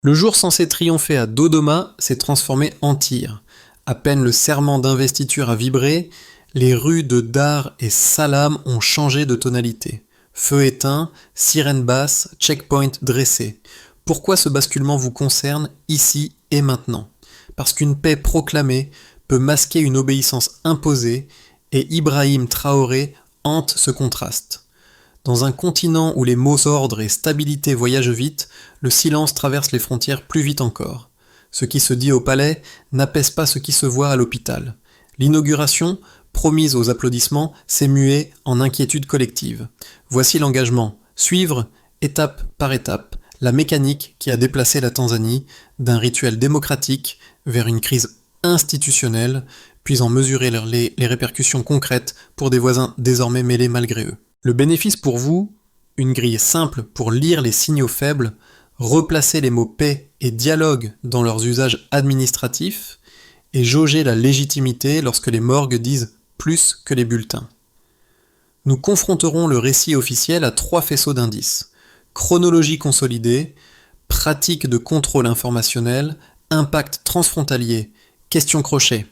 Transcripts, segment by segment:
Le jour censé triompher à Dodoma s'est transformé en Tyr. À peine le serment d'investiture a vibré, les rues de Dar et Salam ont changé de tonalité. Feu éteint, sirène basse, checkpoint dressé. Pourquoi ce basculement vous concerne ici et maintenant? Parce qu'une paix proclamée peut masquer une obéissance imposée et Ibrahim Traoré hante ce contraste. Dans un continent où les mots ordre et stabilité voyagent vite, le silence traverse les frontières plus vite encore. Ce qui se dit au palais n'apaise pas ce qui se voit à l'hôpital. L'inauguration, promise aux applaudissements, s'est muée en inquiétude collective. Voici l'engagement. Suivre, étape par étape, la mécanique qui a déplacé la Tanzanie d'un rituel démocratique vers une crise institutionnelle, puis en mesurer les répercussions concrètes pour des voisins désormais mêlés malgré eux. Le bénéfice pour vous, une grille simple pour lire les signaux faibles, replacer les mots paix et dialogue dans leurs usages administratifs, et jauger la légitimité lorsque les morgues disent plus que les bulletins. Nous confronterons le récit officiel à 3 faisceaux d'indices. Chronologie consolidée, pratique de contrôle informationnel, impact transfrontalier, question crochet.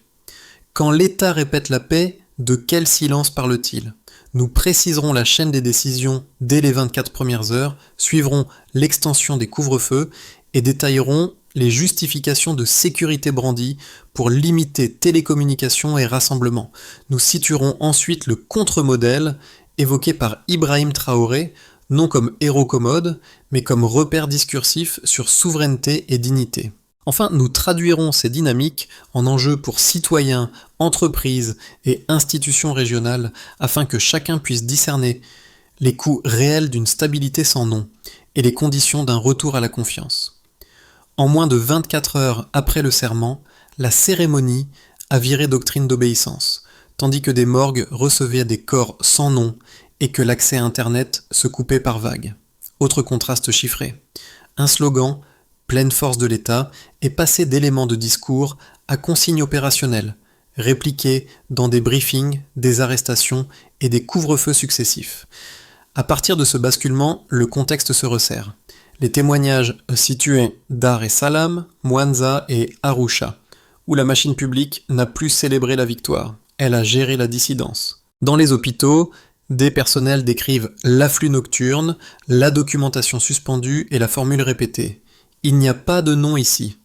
Quand l'État répète la paix, de quel silence parle-t-il? Nous préciserons la chaîne des décisions dès les 24 premières heures, suivrons l'extension des couvre-feux et détaillerons les justifications de sécurité brandies pour limiter télécommunications et rassemblements. Nous situerons ensuite le contre-modèle évoqué par Ibrahim Traoré, non comme héros commode, mais comme repère discursif sur souveraineté et dignité. Enfin, nous traduirons ces dynamiques en enjeux pour citoyens, entreprises et institutions régionales afin que chacun puisse discerner les coûts réels d'une stabilité sans nom et les conditions d'un retour à la confiance. En moins de 24 heures après le serment, la cérémonie a viré doctrine d'obéissance, tandis que des morgues recevaient des corps sans nom et que l'accès à Internet se coupait par vagues. Autre contraste chiffré. Un slogan pleine force de l'État, est passé d'éléments de discours à consignes opérationnelles, répliquées dans des briefings, des arrestations et des couvre-feux successifs. À partir de ce basculement, le contexte se resserre. Les témoignages situés Dar es Salaam, Mwanza et Arusha, où la machine publique n'a plus célébré la victoire, elle a géré la dissidence. Dans les hôpitaux, des personnels décrivent l'afflux nocturne, la documentation suspendue et la formule répétée. Il n'y a pas de non ici.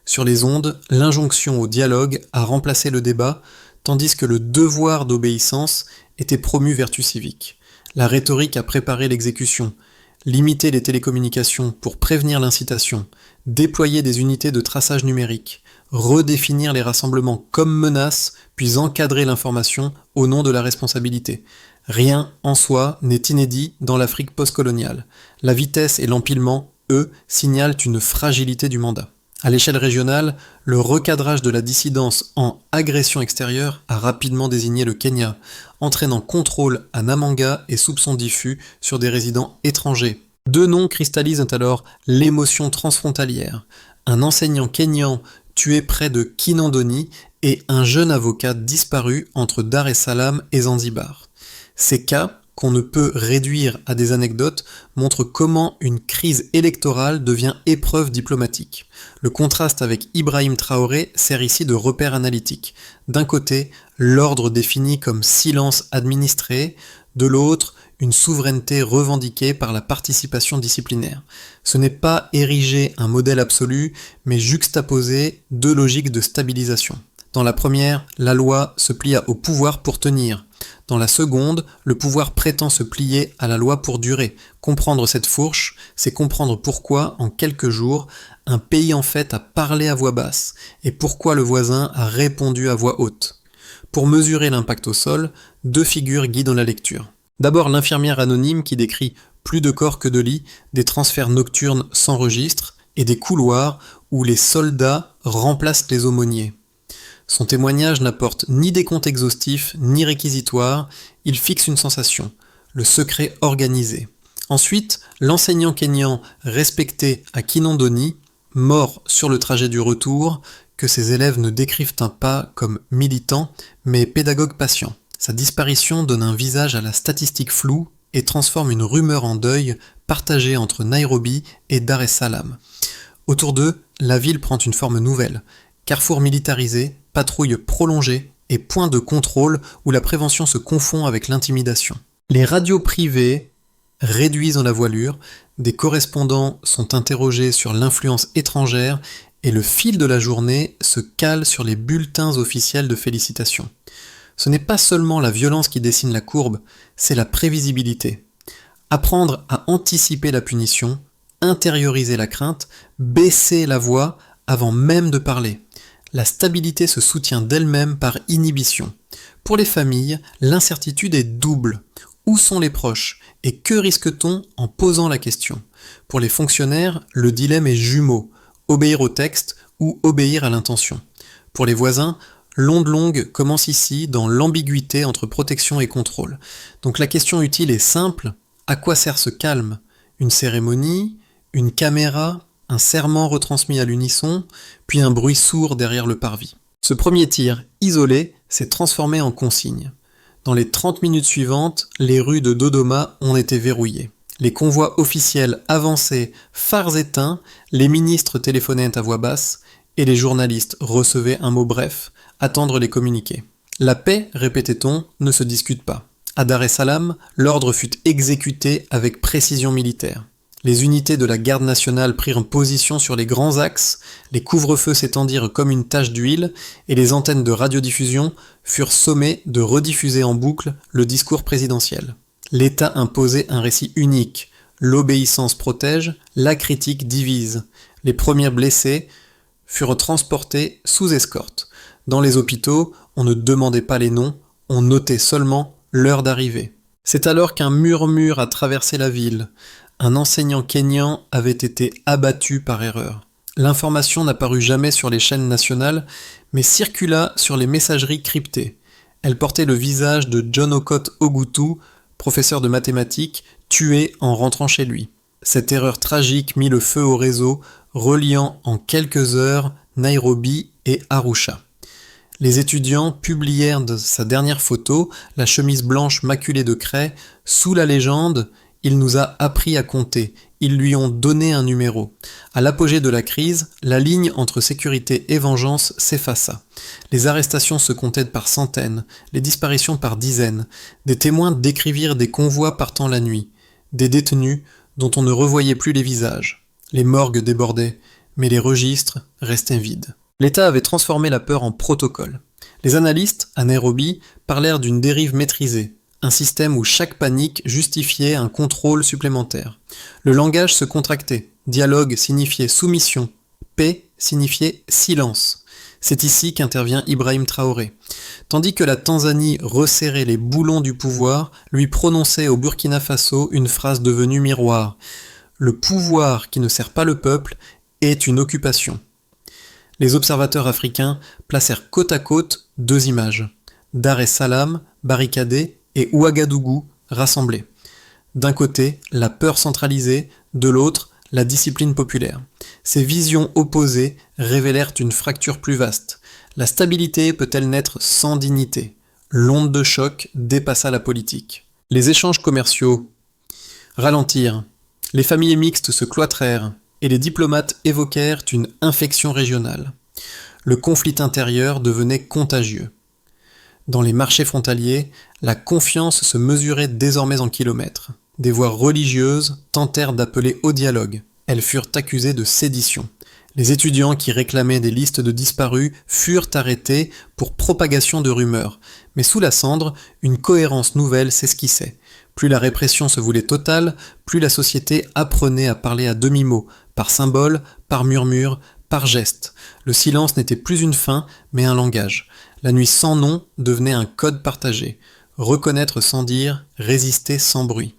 Sur les ondes, l'injonction au dialogue a remplacé le débat, tandis que le devoir d'obéissance était promu vertu civique. La rhétorique a préparé l'exécution, limiter les télécommunications pour prévenir l'incitation, déployer des unités de traçage numérique, redéfinir les rassemblements comme menace, puis encadrer l'information au nom de la responsabilité. Rien en soi n'est inédit dans l'Afrique postcoloniale. La vitesse et l'empilement, eux, signalent une fragilité du mandat. À l'échelle régionale, le recadrage de la dissidence en agression extérieure a rapidement désigné le Kenya, entraînant contrôle à Namanga et soupçons diffus sur des résidents étrangers. 2 noms cristallisent alors l'émotion transfrontalière. Un enseignant kényan tué près de Kinondoni et un jeune avocat disparu entre Dar es Salaam et Zanzibar. Ces cas, qu'on ne peut réduire à des anecdotes, montre comment une crise électorale devient épreuve diplomatique. Le contraste avec Ibrahim Traoré sert ici de repère analytique. D'un côté, l'ordre défini comme silence administré, de l'autre, une souveraineté revendiquée par la participation disciplinaire. Ce n'est pas ériger un modèle absolu, mais juxtaposer 2 logiques de stabilisation. Dans la première, la loi se plie au pouvoir pour tenir. Dans la seconde, le pouvoir prétend se plier à la loi pour durer. Comprendre cette fourche, c'est comprendre pourquoi, en quelques jours, un pays en fait a parlé à voix basse, et pourquoi le voisin a répondu à voix haute. Pour mesurer l'impact au sol, 2 figures guident la lecture. D'abord l'infirmière anonyme qui décrit plus de corps que de lits, des transferts nocturnes sans registre, et des couloirs où les soldats remplacent les aumôniers. Son témoignage n'apporte ni décompte exhaustif, ni réquisitoire, il fixe une sensation, le secret organisé. Ensuite, l'enseignant kényan respecté à Kinondoni, mort sur le trajet du retour, que ses élèves ne décrivent pas comme militant, mais pédagogue patient. Sa disparition donne un visage à la statistique floue et transforme une rumeur en deuil partagée entre Nairobi et Dar es Salaam. Autour d'eux, la ville prend une forme nouvelle. Carrefour militarisé, patrouilles prolongées et points de contrôle où la prévention se confond avec l'intimidation. Les radios privées réduisent la voilure, des correspondants sont interrogés sur l'influence étrangère et le fil de la journée se cale sur les bulletins officiels de félicitations. Ce n'est pas seulement la violence qui dessine la courbe, c'est la prévisibilité. Apprendre à anticiper la punition, intérioriser la crainte, baisser la voix avant même de parler. La stabilité se soutient d'elle-même par inhibition. Pour les familles, l'incertitude est double. Où sont les proches? Et que risque-t-on en posant la question? Pour les fonctionnaires, le dilemme est jumeau, obéir au texte ou obéir à l'intention. Pour les voisins, l'onde longue commence ici dans l'ambiguïté entre protection et contrôle. Donc la question utile est simple, à quoi sert ce calme? Une cérémonie? Une caméra? Un serment retransmis à l'unisson? Puis un bruit sourd derrière le parvis. Ce premier tir, isolé, s'est transformé en consigne. Dans les 30 minutes suivantes, les rues de Dodoma ont été verrouillées. Les convois officiels avançaient, phares éteints, les ministres téléphonaient à voix basse, et les journalistes recevaient un mot bref, attendre les communiqués. La paix, répétait-on, ne se discute pas. À Dar es Salaam, l'ordre fut exécuté avec précision militaire. Les unités de la garde nationale prirent position sur les grands axes, les couvre-feux s'étendirent comme une tache d'huile, et les antennes de radiodiffusion furent sommées de rediffuser en boucle le discours présidentiel. L'État imposait un récit unique. L'obéissance protège, la critique divise. Les premiers blessés furent transportés sous escorte. Dans les hôpitaux, on ne demandait pas les noms, on notait seulement l'heure d'arrivée. C'est alors qu'un murmure a traversé la ville. Un enseignant kényan avait été abattu par erreur. L'information n'apparut jamais sur les chaînes nationales, mais circula sur les messageries cryptées. Elle portait le visage de John Okot Ogutu, professeur de mathématiques, tué en rentrant chez lui. Cette erreur tragique mit le feu au réseau, reliant en quelques heures Nairobi et Arusha. Les étudiants publièrent de sa dernière photo, la chemise blanche maculée de craie, sous la légende « Il nous a appris à compter ». Ils lui ont donné un numéro. À l'apogée de la crise, la ligne entre sécurité et vengeance s'effaça. Les arrestations se comptaient par centaines, les disparitions par dizaines. Des témoins décrivirent des convois partant la nuit, des détenus dont on ne revoyait plus les visages. Les morgues débordaient, mais les registres restaient vides. L'État avait transformé la peur en protocole. Les analystes, à Nairobi, parlèrent d'une dérive maîtrisée, un système où chaque panique justifiait un contrôle supplémentaire. Le langage se contractait, dialogue signifiait soumission, paix signifiait silence. C'est ici qu'intervient Ibrahim Traoré. Tandis que la Tanzanie resserrait les boulons du pouvoir, lui prononçait au Burkina Faso une phrase devenue miroir. Le pouvoir qui ne sert pas le peuple est une occupation. Les observateurs africains placèrent côte à côte deux images. Dar es Salaam, barricadé, et Ouagadougou, rassemblé. D'un côté, la peur centralisée, de l'autre, la discipline populaire. Ces visions opposées révélèrent une fracture plus vaste. La stabilité peut-elle naître sans dignité? L'onde de choc dépassa la politique. Les échanges commerciaux ralentirent. Les familles mixtes se cloîtrèrent, et les diplomates évoquèrent une infection régionale. Le conflit intérieur devenait contagieux. Dans les marchés frontaliers, la confiance se mesurait désormais en kilomètres. Des voix religieuses tentèrent d'appeler au dialogue. Elles furent accusées de sédition. Les étudiants qui réclamaient des listes de disparus furent arrêtés pour propagation de rumeurs. Mais sous la cendre, une cohérence nouvelle s'esquissait. Plus la répression se voulait totale, plus la société apprenait à parler à demi-mot, par symbole, par murmure, par geste. Le silence n'était plus une fin, mais un langage. La nuit sans nom devenait un code partagé. Reconnaître sans dire, résister sans bruit.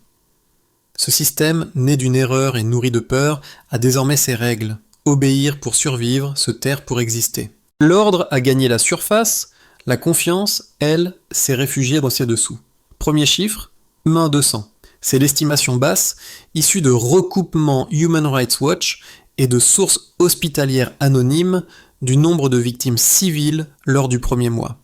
Ce système, né d'une erreur et nourri de peur, a désormais ses règles. Obéir pour survivre, se taire pour exister. L'ordre a gagné la surface, la confiance, elle, s'est réfugiée dans ses dessous. Premier chiffre, humain 200. C'est l'estimation basse, issue de recoupements Human Rights Watch et de sources hospitalières anonymes du nombre de victimes civiles lors du premier mois.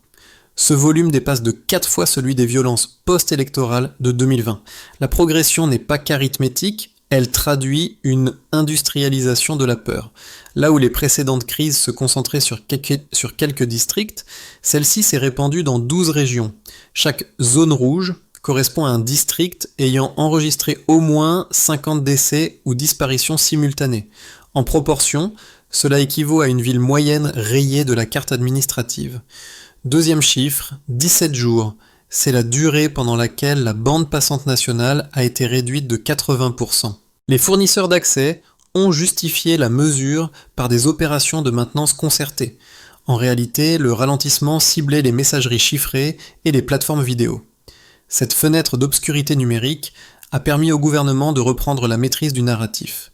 Ce volume dépasse de 4 fois celui des violences post-électorales de 2020. La progression n'est pas qu'arithmétique, Elle traduit une industrialisation de la peur. Là où les précédentes crises se concentraient sur quelques districts, celle-ci s'est répandue dans 12 régions. Chaque zone rouge correspond à un district ayant enregistré au moins 50 décès ou disparitions simultanées. En proportion, cela équivaut à une ville moyenne rayée de la carte administrative. Deuxième chiffre, 17 jours. C'est la durée pendant laquelle la bande passante nationale a été réduite de 80%. Les fournisseurs d'accès ont justifié la mesure par des opérations de maintenance concertées. En réalité, le ralentissement ciblait les messageries chiffrées et les plateformes vidéo. Cette fenêtre d'obscurité numérique a permis au gouvernement de reprendre la maîtrise du narratif.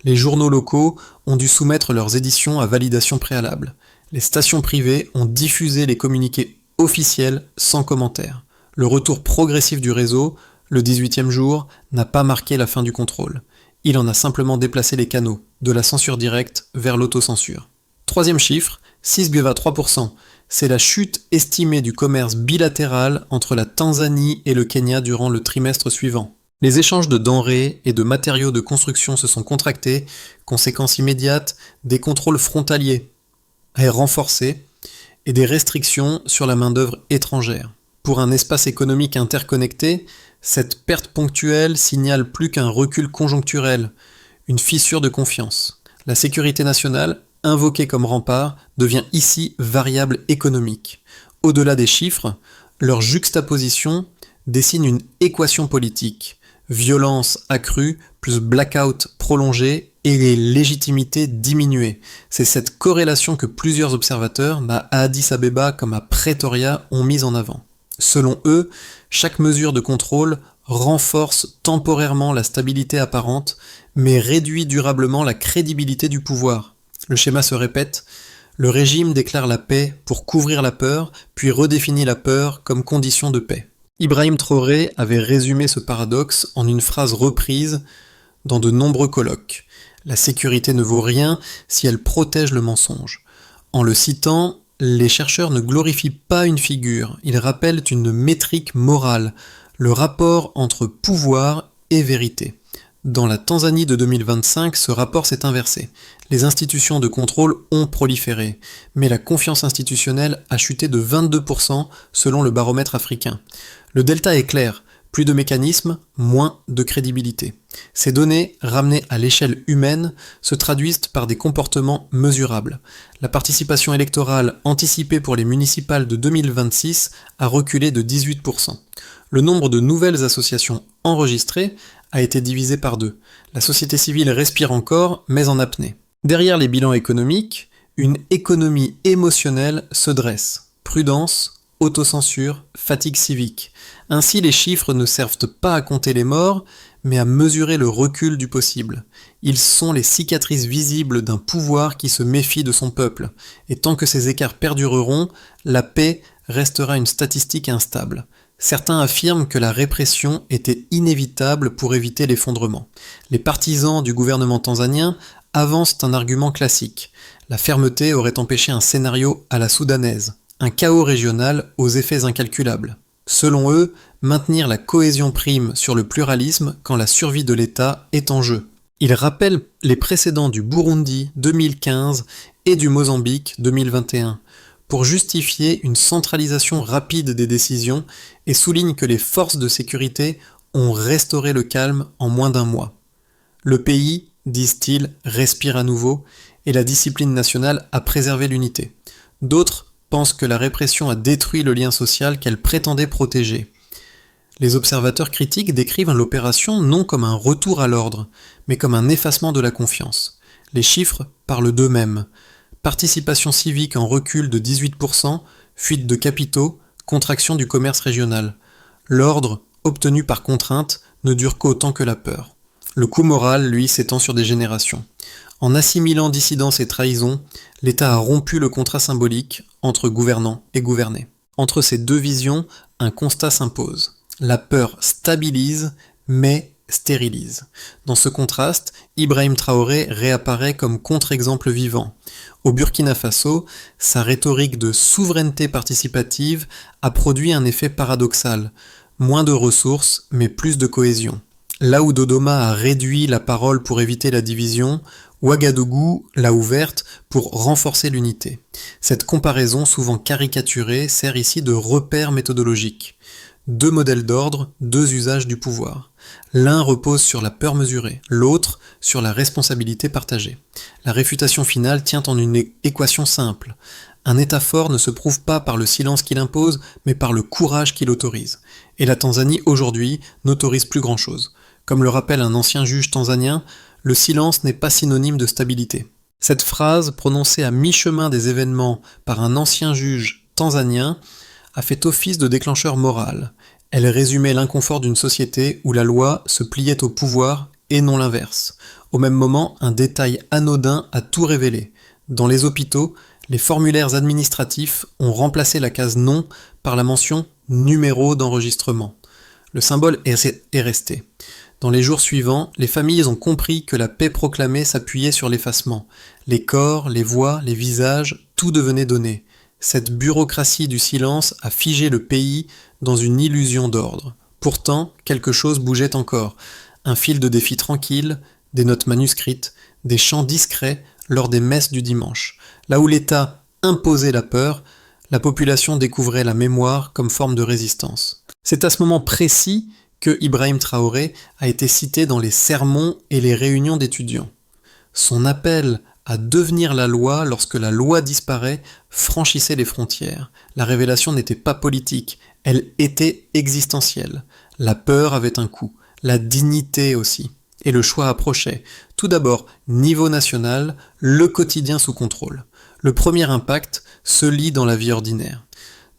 Les journaux locaux ont dû soumettre leurs éditions à validation préalable. Les stations privées ont diffusé les communiqués officiels sans commentaire. Le retour progressif du réseau, le 18e jour, n'a pas marqué la fin du contrôle. Il en a simplement déplacé les canaux, de la censure directe vers l'autocensure. Troisième chiffre, 6,3%. C'est la chute estimée du commerce bilatéral entre la Tanzanie et le Kenya durant le trimestre suivant. Les échanges de denrées et de matériaux de construction se sont contractés, conséquence immédiate, des contrôles frontaliers renforcés et des restrictions sur la main-d'œuvre étrangère. Pour un espace économique interconnecté, cette perte ponctuelle signale plus qu'un recul conjoncturel, une fissure de confiance. La sécurité nationale, invoquée comme rempart, devient ici variable économique. Au-delà des chiffres, leur juxtaposition dessine une équation politique. Violence accrue plus blackout prolongé et les légitimités diminuées. C'est cette corrélation que plusieurs observateurs, à Addis Abeba comme à Pretoria, ont mise en avant. Selon eux, chaque mesure de contrôle renforce temporairement la stabilité apparente, mais réduit durablement la crédibilité du pouvoir. Le schéma se répète, le régime déclare la paix pour couvrir la peur, puis redéfinit la peur comme condition de paix. Ibrahim Traoré avait résumé ce paradoxe en une phrase reprise dans de nombreux colloques. La sécurité ne vaut rien si elle protège le mensonge. En le citant, les chercheurs ne glorifient pas une figure, ils rappellent une métrique morale, le rapport entre pouvoir et vérité. Dans la Tanzanie de 2025, ce rapport s'est inversé. Les institutions de contrôle ont proliféré, mais la confiance institutionnelle a chuté de 22% selon le baromètre africain. Le delta est clair, plus de mécanismes, moins de crédibilité. Ces données, ramenées à l'échelle humaine, se traduisent par des comportements mesurables. La participation électorale anticipée pour les municipales de 2026 a reculé de 18%. Le nombre de nouvelles associations enregistrées a été divisé par 2. La société civile respire encore, mais en apnée. Derrière les bilans économiques, une économie émotionnelle se dresse. Prudence, autocensure, fatigue civique. Ainsi, les chiffres ne servent pas à compter les morts, mais à mesurer le recul du possible. Ils sont les cicatrices visibles d'un pouvoir qui se méfie de son peuple. Et tant que ces écarts perdureront, la paix restera une statistique instable. Certains affirment que la répression était inévitable pour éviter l'effondrement. Les partisans du gouvernement tanzanien avancent un argument classique. La fermeté aurait empêché un scénario à la soudanaise, un chaos régional aux effets incalculables. Selon eux, maintenir la cohésion prime sur le pluralisme quand la survie de l'État est en jeu. Ils rappellent les précédents du Burundi 2015 et du Mozambique 2021 pour justifier une centralisation rapide des décisions et soulignent que les forces de sécurité ont restauré le calme en moins d'un mois. Le pays, disent-ils, respire à nouveau et la discipline nationale a préservé l'unité. D'autres pensent que la répression a détruit le lien social qu'elle prétendait protéger. Les observateurs critiques décrivent l'opération non comme un retour à l'ordre, mais comme un effacement de la confiance. Les chiffres parlent d'eux-mêmes. Participation civique en recul de 18%, fuite de capitaux, contraction du commerce régional. L'ordre, obtenu par contrainte, ne dure qu'autant que la peur. Le coup moral, lui, s'étend sur des générations. En assimilant dissidence et trahison, l'État a rompu le contrat symbolique entre gouvernants et gouvernés. Entre ces deux visions, un constat s'impose. La peur stabilise, mais stérilise. Dans ce contraste, Ibrahim Traoré réapparaît comme contre-exemple vivant. Au Burkina Faso, sa rhétorique de souveraineté participative a produit un effet paradoxal. Moins de ressources, mais plus de cohésion. Là où Dodoma a réduit la parole pour éviter la division, Ouagadougou l'a ouverte pour renforcer l'unité. Cette comparaison souvent caricaturée sert ici de repère méthodologique. Deux modèles d'ordre, deux usages du pouvoir. L'un repose sur la peur mesurée, l'autre sur la responsabilité partagée. La réfutation finale tient en une équation simple. Un État fort ne se prouve pas par le silence qu'il impose, mais par le courage qu'il autorise. Et la Tanzanie, aujourd'hui, n'autorise plus grand-chose. Comme le rappelle un ancien juge tanzanien, le silence n'est pas synonyme de stabilité. Cette phrase, prononcée à mi-chemin des événements par un ancien juge tanzanien, a fait office de déclencheur moral. Elle résumait l'inconfort d'une société où la loi se pliait au pouvoir et non l'inverse. Au même moment, un détail anodin a tout révélé. Dans les hôpitaux, les formulaires administratifs ont remplacé la case non par la mention numéro d'enregistrement. Le symbole est resté. Dans les jours suivants, les familles ont compris que la paix proclamée s'appuyait sur l'effacement. Les corps, les voix, les visages, tout devenait donné. Cette bureaucratie du silence a figé le pays dans une illusion d'ordre. Pourtant, quelque chose bougeait encore. Un fil de défi tranquille, des notes manuscrites, des chants discrets lors des messes du dimanche. Là où l'État imposait la peur, la population découvrait la mémoire comme forme de résistance. C'est à ce moment précis que Ibrahim Traoré a été cité dans les sermons et les réunions d'étudiants. Son appel à devenir la loi lorsque la loi disparaît franchissait les frontières. La révélation n'était pas politique, elle était existentielle. La peur avait un coût, la dignité aussi. Et le choix approchait. Tout d'abord, niveau national, le quotidien sous contrôle. Le premier impact se lit dans la vie ordinaire.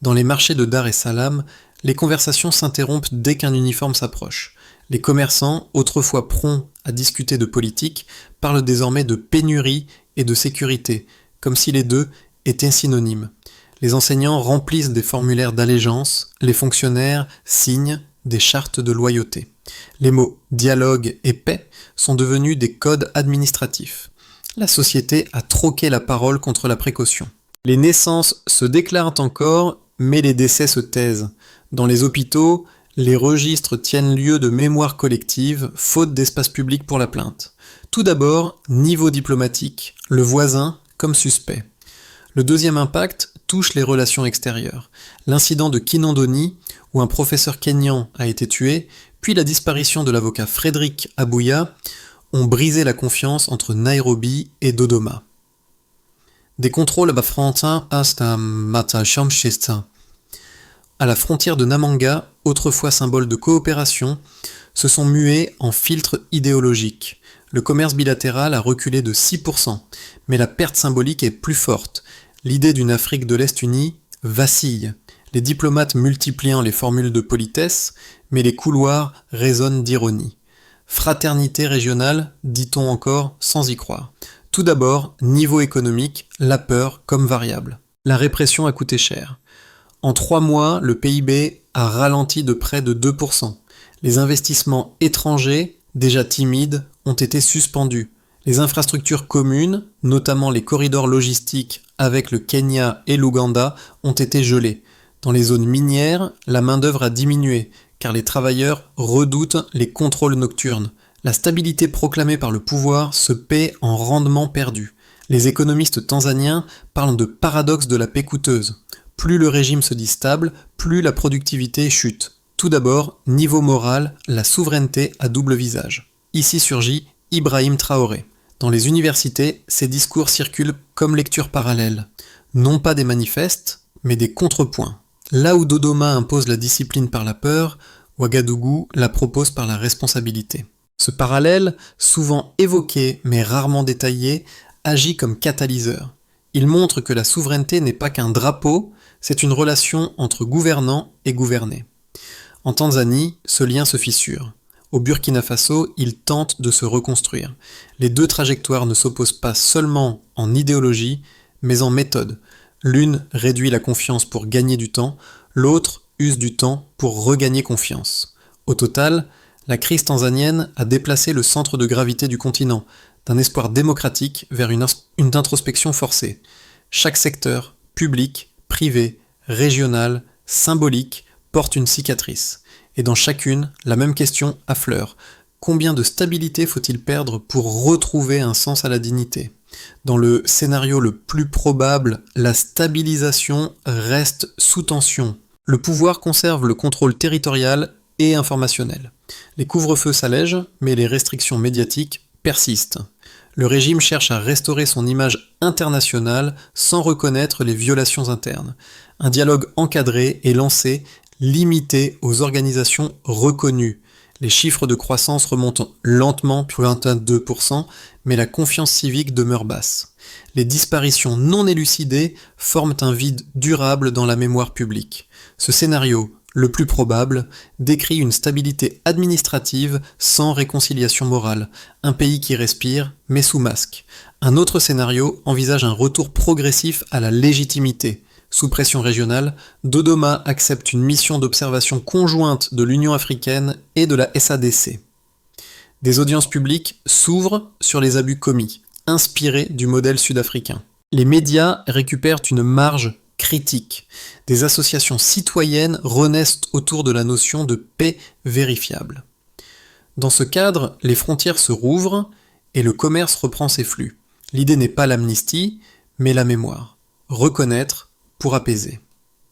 Dans les marchés de Dar es Salaam, les conversations s'interrompent dès qu'un uniforme s'approche. Les commerçants, autrefois prompts à discuter de politique, parlent désormais de pénurie et de sécurité, comme si les deux étaient synonymes. Les enseignants remplissent des formulaires d'allégeance, les fonctionnaires signent des chartes de loyauté. Les mots dialogue et paix sont devenus des codes administratifs. La société a troqué la parole contre la précaution. Les naissances se déclarent encore, mais les décès se taisent. Dans les hôpitaux, les registres tiennent lieu de mémoire collective, faute d'espace public pour la plainte. Tout d'abord, niveau diplomatique, le voisin comme suspect. Le deuxième impact touche les relations extérieures. L'incident de Kinondoni, où un professeur kényan a été tué, puis la disparition de l'avocat Frédéric Abouya, ont brisé la confiance entre Nairobi et Dodoma. Des contrôles bafrantin hasta Matachamchista. À la frontière de Namanga, autrefois symbole de coopération, se sont mués en filtres idéologiques. Le commerce bilatéral a reculé de 6%, mais la perte symbolique est plus forte. L'idée d'une Afrique de l'Est unie vacille. Les diplomates multipliant les formules de politesse, mais les couloirs résonnent d'ironie. Fraternité régionale, dit-on encore, sans y croire. Tout d'abord, niveau économique, la peur comme variable. La répression a coûté cher. En 3 mois, le PIB a ralenti de près de 2%. Les investissements étrangers, déjà timides, ont été suspendus. Les infrastructures communes, notamment les corridors logistiques avec le Kenya et l'Ouganda, ont été gelées. Dans les zones minières, la main-d'œuvre a diminué, car les travailleurs redoutent les contrôles nocturnes. La stabilité proclamée par le pouvoir se paie en rendement perdu. Les économistes tanzaniens parlent de paradoxe de la paix coûteuse. Plus le régime se dit stable, plus la productivité chute. Tout d'abord, niveau moral, la souveraineté a double visage. Ici surgit Ibrahim Traoré. Dans les universités, ces discours circulent comme lecture parallèle. Non pas des manifestes, mais des contrepoints. Là où Dodoma impose la discipline par la peur, Ouagadougou la propose par la responsabilité. Ce parallèle, souvent évoqué mais rarement détaillé, agit comme catalyseur. Il montre que la souveraineté n'est pas qu'un drapeau, c'est une relation entre gouvernants et gouvernés. En Tanzanie, ce lien se fissure. Au Burkina Faso, il tente de se reconstruire. Les deux trajectoires ne s'opposent pas seulement en idéologie, mais en méthode. L'une réduit la confiance pour gagner du temps, l'autre use du temps pour regagner confiance. Au total, la crise tanzanienne a déplacé le centre de gravité du continent, d'un espoir démocratique vers une introspection forcée. Chaque secteur, public, privé, régional, symbolique, porte une cicatrice. Et dans chacune, la même question affleure. Combien de stabilité faut-il perdre pour retrouver un sens à la dignité ? Dans le scénario le plus probable, la stabilisation reste sous tension. Le pouvoir conserve le contrôle territorial et informationnel. Les couvre-feux s'allègent, mais les restrictions médiatiques persistent. Le régime cherche à restaurer son image internationale sans reconnaître les violations internes. Un dialogue encadré est lancé, limité aux organisations reconnues. Les chiffres de croissance remontent lentement, plus 22%, mais la confiance civique demeure basse. Les disparitions non élucidées forment un vide durable dans la mémoire publique. Ce scénario, le plus probable, décrit une stabilité administrative sans réconciliation morale, un pays qui respire, mais sous masque. Un autre scénario envisage un retour progressif à la légitimité. Sous pression régionale, Dodoma accepte une mission d'observation conjointe de l'Union africaine et de la SADC. Des audiences publiques s'ouvrent sur les abus commis, inspirés du modèle sud-africain. Les médias récupèrent une marge critique. Des associations citoyennes renaissent autour de la notion de paix vérifiable. Dans ce cadre, les frontières se rouvrent et le commerce reprend ses flux. L'idée n'est pas l'amnistie, mais la mémoire. Reconnaître pour apaiser.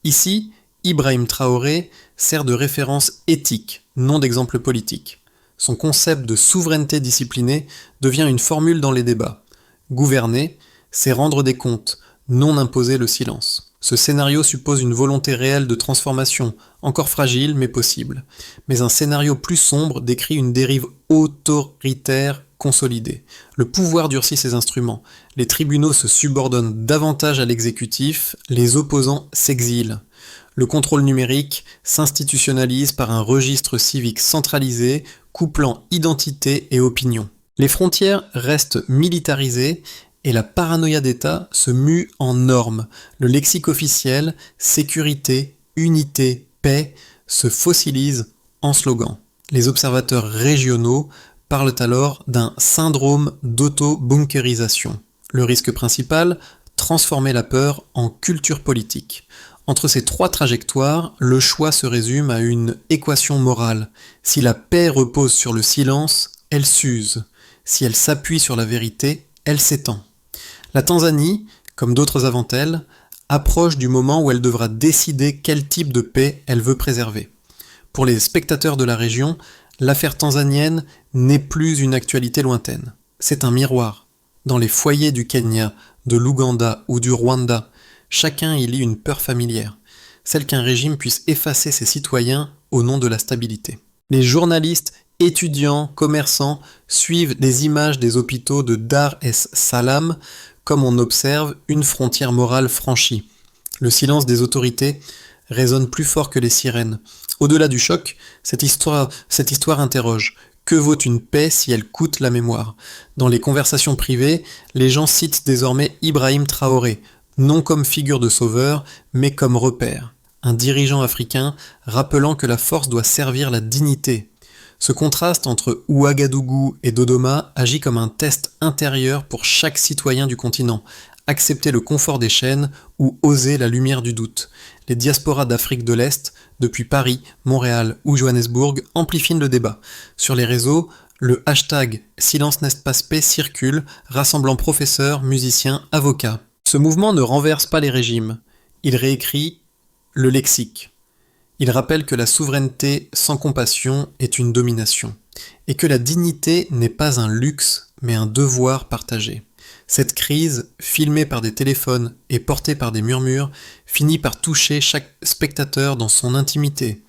Ici, Ibrahim Traoré sert de référence éthique, non d'exemple politique. Son concept de souveraineté disciplinée devient une formule dans les débats. Gouverner, c'est rendre des comptes, non imposer le silence. Ce scénario suppose une volonté réelle de transformation, encore fragile mais possible. Mais un scénario plus sombre décrit une dérive autoritaire consolidée. Le pouvoir durcit ses instruments. Les tribunaux se subordonnent davantage à l'exécutif, les opposants s'exilent. Le contrôle numérique s'institutionnalise par un registre civique centralisé, couplant identité et opinion. Les frontières restent militarisées et la paranoïa d'État se mue en normes. Le lexique officiel, sécurité, unité, paix, se fossilise en slogan. Les observateurs régionaux parlent alors d'un syndrome d'auto-bunkérisation. Le risque principal, transformer la peur en culture politique. Entre ces trois trajectoires, le choix se résume à une équation morale. Si la paix repose sur le silence, elle s'use. Si elle s'appuie sur la vérité, elle s'étend. La Tanzanie, comme d'autres avant elle, approche du moment où elle devra décider quel type de paix elle veut préserver. Pour les spectateurs de la région, l'affaire tanzanienne n'est plus une actualité lointaine. C'est un miroir. Dans les foyers du Kenya, de l'Ouganda ou du Rwanda, chacun y lit une peur familière, celle qu'un régime puisse effacer ses citoyens au nom de la stabilité. Les journalistes, étudiants, commerçants suivent des images des hôpitaux de Dar es Salaam comme on observe une frontière morale franchie. Le silence des autorités résonne plus fort que les sirènes. Au-delà du choc, cette histoire interroge. Que vaut une paix si elle coûte la mémoire ? Dans les conversations privées, les gens citent désormais Ibrahim Traoré, non comme figure de sauveur, mais comme repère. Un dirigeant africain rappelant que la force doit servir la dignité. Ce contraste entre Ouagadougou et Dodoma agit comme un test intérieur pour chaque citoyen du continent. Accepter le confort des chaînes ou oser la lumière du doute. Les diasporas d'Afrique de l'Est, depuis Paris, Montréal ou Johannesburg, amplifient le débat. Sur les réseaux, le hashtag Silence n'est pas paix circule, rassemblant professeurs, musiciens, avocats. Ce mouvement ne renverse pas les régimes. Il réécrit le lexique. Il rappelle que la souveraineté sans compassion est une domination, et que la dignité n'est pas un luxe, mais un devoir partagé. Cette crise, filmée par des téléphones et portée par des murmures, finit par toucher chaque spectateur dans son intimité.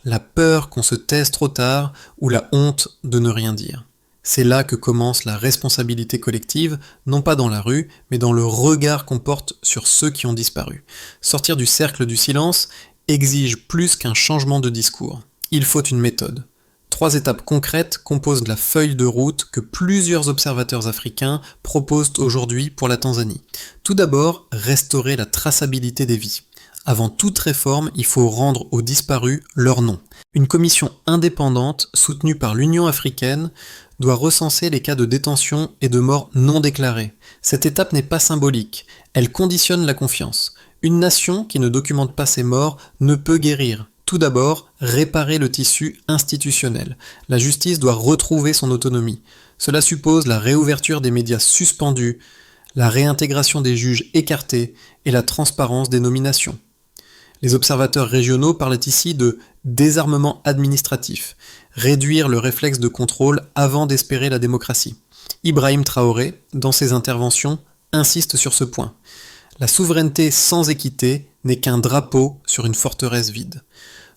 La peur qu'on se taise trop tard ou la honte de ne rien dire. C'est là que commence la responsabilité collective, non pas dans la rue, mais dans le regard qu'on porte sur ceux qui ont disparu. Sortir du cercle du silence exige plus qu'un changement de discours. Il faut une méthode. 3 étapes concrètes composent la feuille de route que plusieurs observateurs africains proposent aujourd'hui pour la Tanzanie. Tout d'abord, restaurer la traçabilité des vies. Avant toute réforme, il faut rendre aux disparus leur nom. Une commission indépendante, soutenue par l'Union africaine, doit recenser les cas de détention et de mort non déclarés. Cette étape n'est pas symbolique, elle conditionne la confiance. Une nation qui ne documente pas ses morts ne peut guérir. Tout d'abord, réparer le tissu institutionnel. La justice doit retrouver son autonomie. Cela suppose la réouverture des médias suspendus, la réintégration des juges écartés et la transparence des nominations. Les observateurs régionaux parlent ici de désarmement administratif, réduire le réflexe de contrôle avant d'espérer la démocratie. Ibrahim Traoré, dans ses interventions, insiste sur ce point. La souveraineté sans équité n'est qu'un drapeau sur une forteresse vide.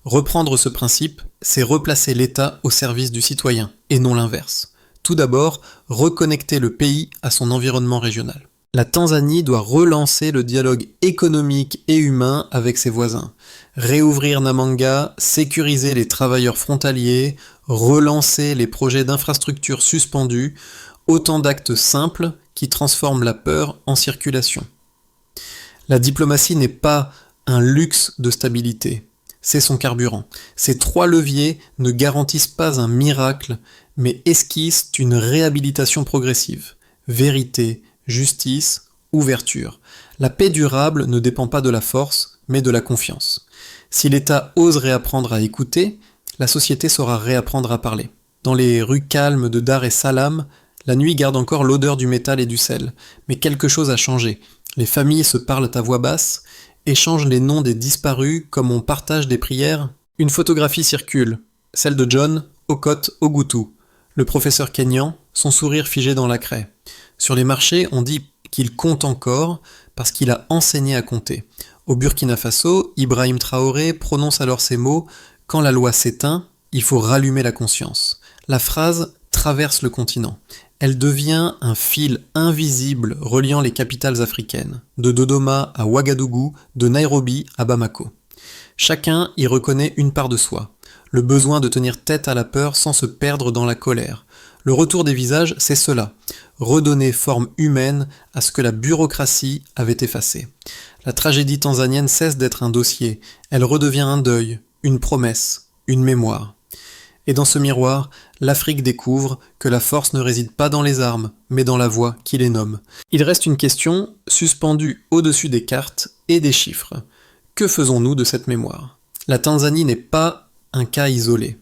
Reprendre ce principe, c'est replacer l'État au service du citoyen, et non l'inverse. Tout d'abord, reconnecter le pays à son environnement régional. La Tanzanie doit relancer le dialogue économique et humain avec ses voisins, réouvrir Namanga, sécuriser les travailleurs frontaliers, relancer les projets d'infrastructures suspendus, autant d'actes simples qui transforment la peur en circulation. La diplomatie n'est pas un luxe de stabilité, c'est son carburant. Ces 3 leviers ne garantissent pas un miracle, mais esquissent une réhabilitation progressive. Vérité, justice, ouverture. La paix durable ne dépend pas de la force, mais de la confiance. Si l'État ose réapprendre à écouter, la société saura réapprendre à parler. Dans les rues calmes de Dar es Salaam, la nuit garde encore l'odeur du métal et du sel, mais quelque chose a changé. Les familles se parlent à voix basse, échangent les noms des disparus comme on partage des prières. Une photographie circule, celle de John Okot Ogutu, le professeur kényan, son sourire figé dans la craie. Sur les marchés, on dit qu'il compte encore parce qu'il a enseigné à compter. Au Burkina Faso, Ibrahim Traoré prononce alors ces mots « Quand la loi s'éteint, il faut rallumer la conscience ». La phrase traverse le continent. Elle devient un fil invisible reliant les capitales africaines, de Dodoma à Ouagadougou, de Nairobi à Bamako. Chacun y reconnaît une part de soi, le besoin de tenir tête à la peur sans se perdre dans la colère. Le retour des visages, c'est cela, redonner forme humaine à ce que la bureaucratie avait effacé. La tragédie tanzanienne cesse d'être un dossier, elle redevient un deuil, une promesse, une mémoire. Et dans ce miroir, l'Afrique découvre que la force ne réside pas dans les armes, mais dans la voix qui les nomme. Il reste une question suspendue au-dessus des cartes et des chiffres. Que faisons-nous de cette mémoire ? La Tanzanie n'est pas un cas isolé.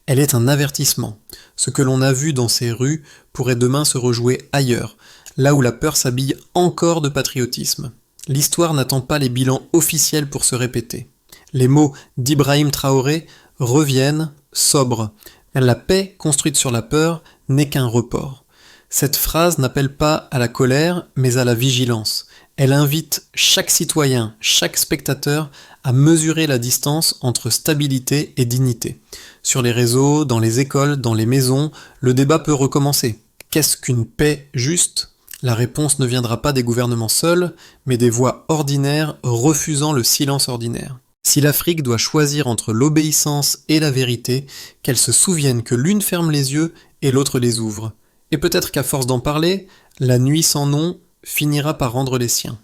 Elle est un avertissement. Ce que l'on a vu dans ces rues pourrait demain se rejouer ailleurs, là où la peur s'habille encore de patriotisme. L'histoire n'attend pas les bilans officiels pour se répéter. Les mots d'Ibrahim Traoré reviennent sobres. La paix construite sur la peur n'est qu'un report. Cette phrase n'appelle pas à la colère, mais à la vigilance. Elle invite chaque citoyen, chaque spectateur à mesurer la distance entre stabilité et dignité. Sur les réseaux, dans les écoles, dans les maisons, le débat peut recommencer. Qu'est-ce qu'une paix juste ? La réponse ne viendra pas des gouvernements seuls, mais des voix ordinaires refusant le silence ordinaire. Si l'Afrique doit choisir entre l'obéissance et la vérité, qu'elle se souvienne que l'une ferme les yeux et l'autre les ouvre. Et peut-être qu'à force d'en parler, la nuit sans nom finira par rendre les siens.